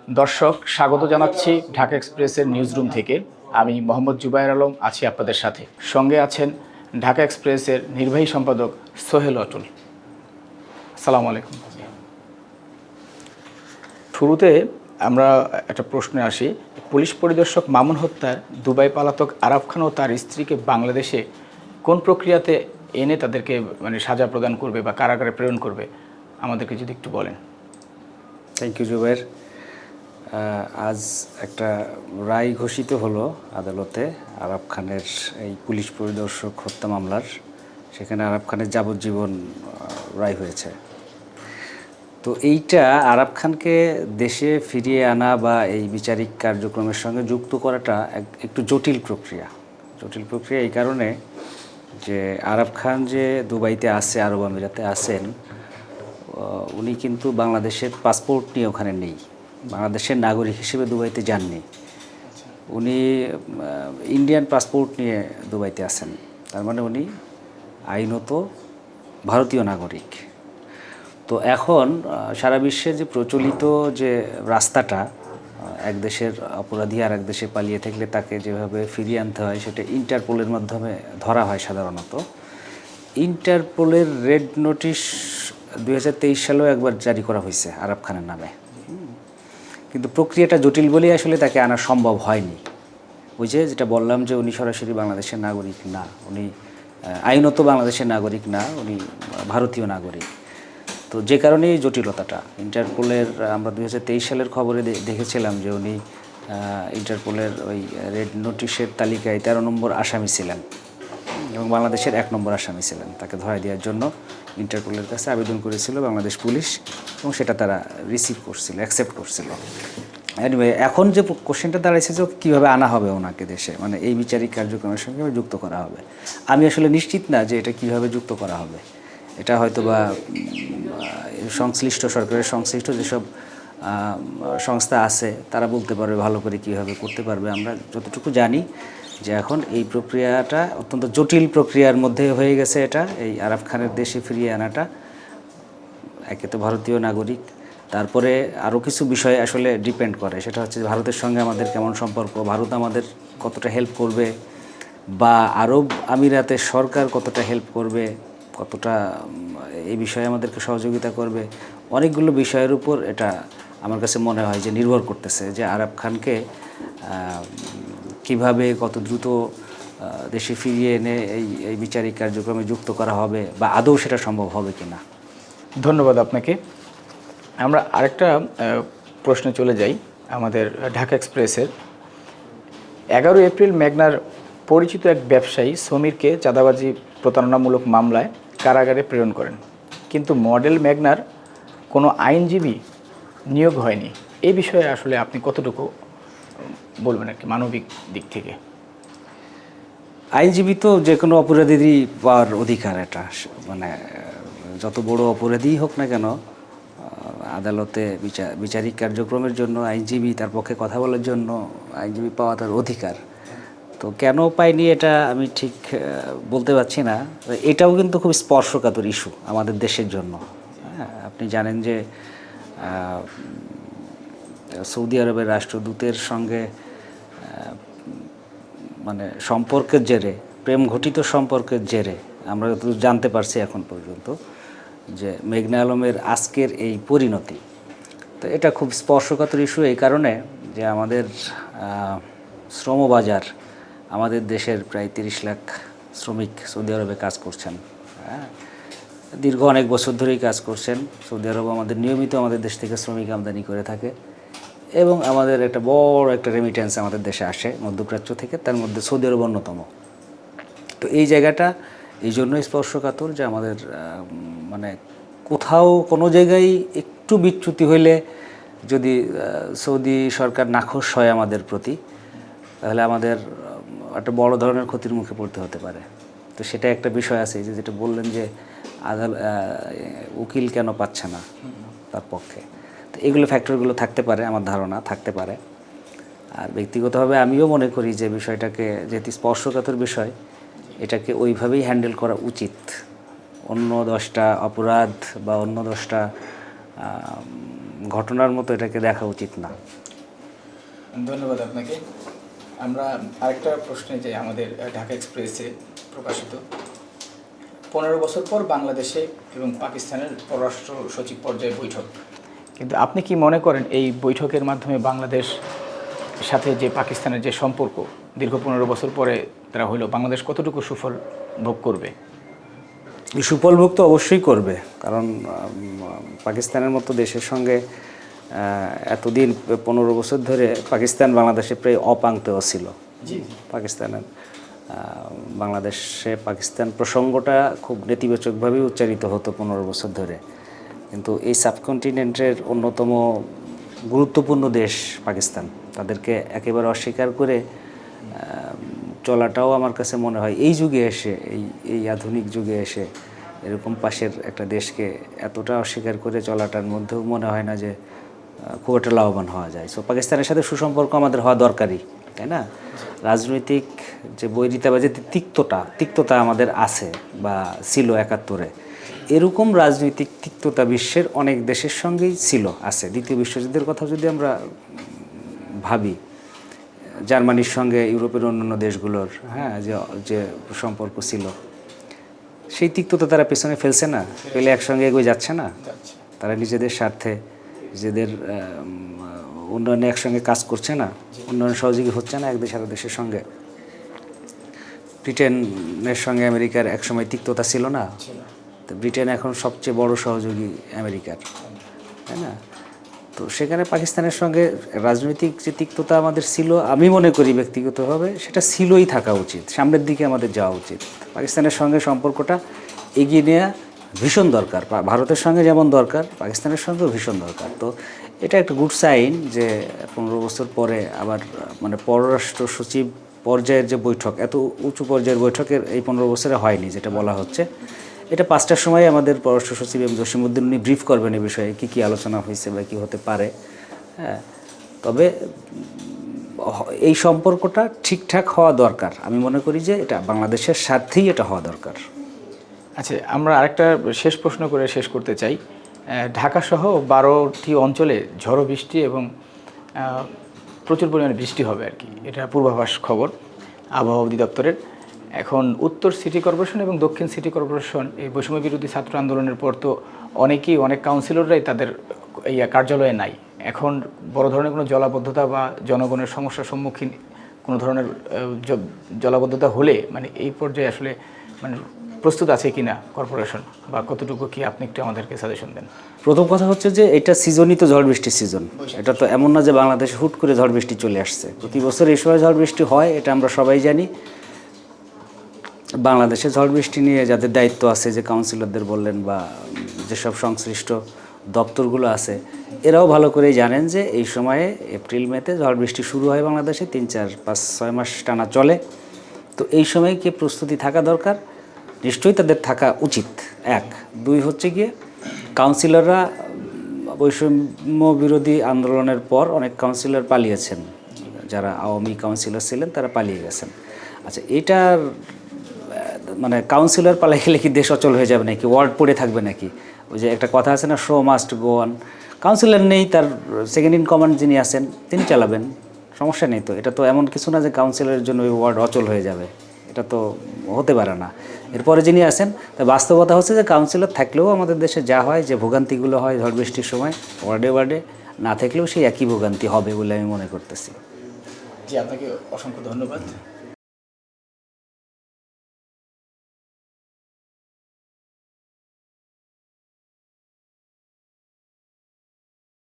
দর্শক স্বাগত জানাচ্ছি ঢাকা এক্সপ্রেসের নিউজ রুম থেকে। আমি মোহাম্মদ জুবায়ের আলম আছি আপনাদের সাথে। সঙ্গে আছেন ঢাকা এক্সপ্রেসের নির্বাহী সম্পাদক সোহেল অটুল। আসসালামু আলাইকুম। শুরুতে আমরা একটা প্রশ্নে আসি। পুলিশ পরিদর্শক মামুন হত্যার দুবাই পলাতক আরাফ খান ও তার স্ত্রীকে বাংলাদেশে কোন প্রক্রিয়াতে এনে তাদেরকে সাজা প্রদান করবে বা কারাগারে প্রেরণ করবে, আমাদেরকে যদি একটু বলেন। Thank you Zubair. আজ একটা রায় ঘোষিত হলো আদালতে আরাফ খানের এই পুলিশ পরিদর্শক হত্যা মামলার। সেখানে আরাফ খানের যাবজ্জীবন রায় হয়েছে। তো এইটা আরাফ খানকে দেশে ফিরিয়ে আনা বা এই বিচারিক কার্যক্রমের সঙ্গে যুক্ত করাটা একটু জটিল প্রক্রিয়া। এই কারণে যে আরাফ খান যে দুবাইতে আছে, আরব আমিরাতে আছেন, উনি কিন্তু বাংলাদেশের পাসপোর্ট নিয়ে ওখানে নেই, বাংলাদেশের নাগরিক হিসেবে দুবাইতে যাননি। উনি ইন্ডিয়ান পাসপোর্ট নিয়ে দুবাইতে আছেন। তার মানে উনি আইনত ভারতীয় নাগরিক। তো এখন সারা বিশ্বে যে প্রচলিত যে রাস্তাটা, এক দেশের অপরাধী আর এক দেশে পালিয়ে থাকলে তাকে যেভাবে ফিরিয়ে আনতে হয় সেটা ইন্টারপোলের মাধ্যমে ধরা হয় সাধারণত। ইন্টারপোলের রেড নোটিশ 2023 সালেও একবার জারি করা হয়েছে আরাফ খানের নামে, কিন্তু প্রক্রিয়াটা জটিল বলেই আসলে তাকে আনা সম্ভব হয়নি। ওই যেটা বললাম যে উনি সরাসরি বাংলাদেশের নাগরিক না, উনি আইনত বাংলাদেশের নাগরিক না, উনি ভারতীয় নাগরিক। তো যে কারণে এই জটিলতাটা ইন্টারপোলের, আমরা 2023 সালের খবরে দেখেছিলাম যে উনি ইন্টারপোলের ওই রেড নোটিশের তালিকায় 13 নম্বর আসামি ছিলেন এবং বাংলাদেশের 1 নম্বর আসামি ছিলেন। তাকে ধরায় দেওয়ার জন্য ইন্টারপোলের কাছে আবেদন করেছিল বাংলাদেশ পুলিশ এবং সেটা তারা রিসিভ করছিল, অ্যাকসেপ্ট করছিল। এনিওয়ে, এখন যে কোশ্চেনটা দাঁড়াইছে যে কীভাবে আনা হবে ওনাকে দেশে, মানে এই বিচারিক কার্যক্রমের সঙ্গে যুক্ত করা হবে। আমি আসলে নিশ্চিত না যে এটা কীভাবে যুক্ত করা হবে। এটা হয়তো বা সংশ্লিষ্ট, সরকারের সংশ্লিষ্ট যেসব সংস্থা আছে তারা বলতে পারবে ভালো করে কীভাবে করতে পারবে। আমরা যতটুকু জানি যে এখন এই প্রক্রিয়াটা অত্যন্ত জটিল প্রক্রিয়ার মধ্যে হয়ে গেছে। এটা এই আরাফ খানের দেশে ফিরিয়ে আনাটা, একে তো ভারতীয় নাগরিক, তারপরে আরও কিছু বিষয় আসলে ডিপেন্ড করে। সেটা হচ্ছে ভারতের সঙ্গে আমাদের কেমন সম্পর্ক, ভারত আমাদের কতটা হেল্প করবে, বা আরব আমিরাতের সরকার কতটা হেল্প করবে, কতটা এই বিষয়ে আমাদেরকে সহযোগিতা করবে। অনেকগুলো বিষয়ের উপর এটা আমার কাছে মনে হয় যে নির্ভর করতেছে যে আরাফ খানকে কিভাবে কত দ্রুত দেশে ফিরিয়ে এনে এই বিচারিক কার্যক্রমে যুক্ত করা হবে বা আদৌ সেটা সম্ভব হবে কি না। ধন্যবাদ আপনাকে। আমরা আরেকটা প্রশ্নে চলে যাই। আমাদের ঢাকা এক্সপ্রেসের 11 এপ্রিল মেঘনার পরিচিত এক ব্যবসায়ী সমীরকে চাঁদাবাজি প্রতারণামূলক মামলায় কারাগারে প্রেরণ করেন, কিন্তু মডেল মেঘনার কোনো আইনজীবী নিয়োগ হয়নি। এই বিষয়ে আসলে আপনি কতটুকু বলবেন আর কি, মানবিক দিক থেকে? আইনজীবী তো যে কোনো অপরাধীরই পাওয়ার অধিকার। এটা মানে যত বড় অপরাধীই হোক না কেন, আদালতে বিচারিক কার্যক্রমের জন্য আইনজীবী, তার পক্ষে কথা বলার জন্য আইনজীবী পাওয়া তার অধিকার। তো কেন পাইনি এটা আমি ঠিক বলতে পারছি না। এটাও কিন্তু খুব স্পর্শকাতর ইস্যু আমাদের দেশের জন্য। হ্যাঁ, আপনি জানেন যে সৌদি আরবের রাষ্ট্রদূতের সঙ্গে মানে সম্পর্কের জেরে, প্রেম ঘটিত সম্পর্কের জেরে আমরা যতদূর জানতে পারছি এখন পর্যন্ত, যে মেঘনা আলমের আজকের এই পরিণতি। তো এটা খুব স্পর্শকাতর ইস্যু এই কারণে যে আমাদের শ্রমবাজার, আমাদের দেশের প্রায় 30 লাখ শ্রমিক সৌদি আরবে কাজ করছেন। হ্যাঁ, দীর্ঘ অনেক বছর ধরেই কাজ করছেন। সৌদি আরব আমাদের নিয়মিত আমাদের দেশ থেকে শ্রমিক আমদানি করে থাকে এবং আমাদের একটা বড় একটা রেমিটেন্স আমাদের দেশে আসে মধ্যপ্রাচ্য থেকে, তার মধ্যে সৌদি আরব অন্যতম। তো এই জায়গাটা এই জন্যই স্পর্শকাতর যে আমাদের মানে কোথাও কোনো জায়গায় একটু বিচ্যুতি হইলে যদি সৌদি সরকার নাখোশ হয় আমাদের প্রতি, তাহলে আমাদের একটা বড় ধরনের ক্ষতির মুখে পড়তে হতে পারে। তো সেটা একটা বিষয় আছে, যে যেটা বললেন যে উকিল কেন পাচ্ছে না তার পক্ষে। তো এগুলো ফ্যাক্টরগুলো থাকতে পারে, আমার ধারণা থাকতে পারে। আর ব্যক্তিগতভাবে আমিও মনে করি যে বিষয়টাকে, যেহেতু স্পর্শকাতর বিষয়, এটাকে ওইভাবেই হ্যান্ডেল করা উচিত। অন্য 10টা অপরাধ বা অন্য 10টা ঘটনার মতো এটাকে দেখা উচিত না। ধন্যবাদ আপনাকে। আমরা আরেকটা প্রশ্নে যাই। আমাদের ঢাকা এক্সপ্রেসে প্রকাশিত 15 বছর পর বাংলাদেশে এবং পাকিস্তানের পররাষ্ট্র সচিব পর্যায়ে বৈঠক, কিন্তু আপনি কি মনে করেন এই বৈঠকের মাধ্যমে বাংলাদেশ সাথে যে পাকিস্তানের যে সম্পর্ক দীর্ঘ 15 বছর পরে তারা হইল, বাংলাদেশ কতটুকু সুফল ভোগ করবে? সুফল ভোগ তো অবশ্যই করবে, কারণ পাকিস্তানের মতো দেশের সঙ্গে এতদিন 15 বছর ধরে পাকিস্তান বাংলাদেশে প্রায় অপাঙ্ক্তেয় ছিল। পাকিস্তানের বাংলাদেশে পাকিস্তান প্রসঙ্গটা খুব নেতিবাচকভাবেই উচ্চারিত হতো 15 বছর ধরে, কিন্তু এই সাবকন্টিনেন্টের অন্যতম গুরুত্বপূর্ণ দেশ পাকিস্তান, তাদেরকে একেবারে অস্বীকার করে চলাটাও আমার কাছে মনে হয় এই যুগে এসে, এই আধুনিক যুগে এসে এরকম পাশের একটা দেশকে এতটা অস্বীকার করে চলাটার মধ্যেও মনে হয় না যে খুব একটা লাভবান হওয়া যায়। সো পাকিস্তানের সাথে সুসম্পর্ক আমাদের হওয়া দরকারি, তাই না? রাজনৈতিক যে বৈরিতা বা যে তিক্ততা আমাদের আছে বা ছিল 71-এ, এরকম রাজনৈতিক তিক্ততা বিশ্বের অনেক দেশের সঙ্গেই আছে। দ্বিতীয় বিশ্বযুদ্ধের কথা যদি আমরা ভাবি, জার্মানির সঙ্গে ইউরোপের অন্যান্য দেশগুলোর যে সম্পর্ক ছিল, সেই তিক্ততা তারা পেছনে ফেলছে না, ফেলে একসঙ্গে এগিয়ে যাচ্ছে না। তারা নিজেদের স্বার্থে, নিজেদের উন্নয়নে একসঙ্গে কাজ করছে না, উন্নয়ন সহযোগী হচ্ছে না এক দেশ আরেক দেশের সঙ্গে। ব্রিটেনের সঙ্গে আমেরিকার একসময় তিক্ততা ছিল না, তো ব্রিটেন এখন সবচেয়ে বড় সহযোগী আমেরিকার, তাই না? তো সেখানে পাকিস্তানের সঙ্গে রাজনৈতিক যে তিক্ততা আমাদের ছিল, আমি মনে করি ব্যক্তিগতভাবে সেটা ছিলই থাকা উচিত, সামনের দিকে আমাদের যাওয়া উচিত। পাকিস্তানের সঙ্গে সম্পর্কটা এগিয়ে নেওয়া ভীষণ দরকার, ভারতের সঙ্গে যেমন দরকার পাকিস্তানের সঙ্গেও ভীষণ দরকার। তো এটা একটা গুড সাইন যে 15 বছর পরে আবার মানে পররাষ্ট্র সচিব পর্যায়ের যে বৈঠক, এত উঁচু পর্যায়ের বৈঠকের এই 15 বছরে হয়নি যেটা বলা হচ্ছে। এটা 5টার সময় আমাদের পররাষ্ট্র সচিব এম জসিমউদ্দিন উনি ব্রিফ করবেন এই বিষয়ে কী কী আলোচনা হয়েছে বা কী হতে পারে। তবে এই সম্পর্কটা ঠিকঠাক হওয়া দরকার, আমি মনে করি যে এটা বাংলাদেশের স্বার্থেই এটা হওয়া দরকার। আচ্ছা, আমরা আরেকটা শেষ প্রশ্ন করে শেষ করতে চাই। ঢাকাসহ 12টি অঞ্চলে ঝড়ো বৃষ্টি এবং প্রচুর পরিমাণে বৃষ্টি হবে আর কি, এটা পূর্বাভাস খবর আবহাওয়া অধিদপ্তরের। এখন উত্তর সিটি কর্পোরেশন এবং দক্ষিণ সিটি কর্পোরেশন এই বৈষম্য বিরোধী ছাত্র আন্দোলনের পর তো অনেক কাউন্সিলররাই তাদের এই কার্যালয়ে নাই। এখন বড় ধরনের কোনো জলাবদ্ধতা বা জনগণের সমস্যার সম্মুখীন কোনো ধরনের জলাবদ্ধতা হলে মানে এই পর্যায়ে আসলে মানে প্রস্তুত আছে কিনা কর্পোরেশন, বা কতটুকু কি আপনি একটু আমাদেরকে সাজেশন দেন? প্রথম কথা হচ্ছে যে এটা সিজনই তো ঝড় বৃষ্টির সিজন, এটা তো এমন না যে বাংলাদেশে হুট করে ঝড় বৃষ্টি চলে আসছে। প্রতি বছর এই সময় ঝড় বৃষ্টি হয়, এটা আমরা সবাই জানি। বাংলাদেশে ঝড় বৃষ্টি নিয়ে যাদের দায়িত্ব আছে, যে কাউন্সিলরদের বললেন বা যেসব সংশ্লিষ্ট দপ্তরগুলো আছে, এরাও ভালো করেই জানেন যে এই সময়ে এপ্রিল মেতে ঝড় বৃষ্টি শুরু হয় বাংলাদেশে, 3, 4, 5, 6 মাস টানা চলে। তো এই সময় কি প্রস্তুতি থাকা দরকার, নিশ্চয়ই তাদের থাকা উচিত। 1, 2 হচ্ছে গিয়ে কাউন্সিলররা বৈষম্য বিরোধী আন্দোলনের পর অনেক কাউন্সিলর পালিয়েছেন, যারা আওয়ামী কাউন্সিলর ছিলেন তারা পালিয়ে গেছেন। আচ্ছা, এটার মানে কাউন্সিলর পালিয়ে গেলে কি দেশ অচল হয়ে যাবে নাকি, ওয়ার্ড পড়ে থাকবে নাকি? ওই যে একটা কথা আছে না, show must go on. Councillor নেই, তার সেকেন্ড ইন কমান্ড যিনি আছেন তিনি চালাবেন, সমস্যা নেই। তো এটা তো এমন কিছু না যে কাউন্সিলরের জন্য ওই ওয়ার্ড অচল হয়ে যাবে, এটা তো হতে পারে না। এরপরে যিনি আছেন, তাই বাস্তবতা হচ্ছে যে কাউন্সিলর থাকলেও আমাদের দেশে যা হয়, যে ভোগান্তিগুলো হয় ঝড় বৃষ্টির সময় ওয়ার্ডে না থাকলেও সেই একই ভোগান্তি হবে বলে আমি মনে করতেছি। জি, আপনাকে অসংখ্য ধন্যবাদ।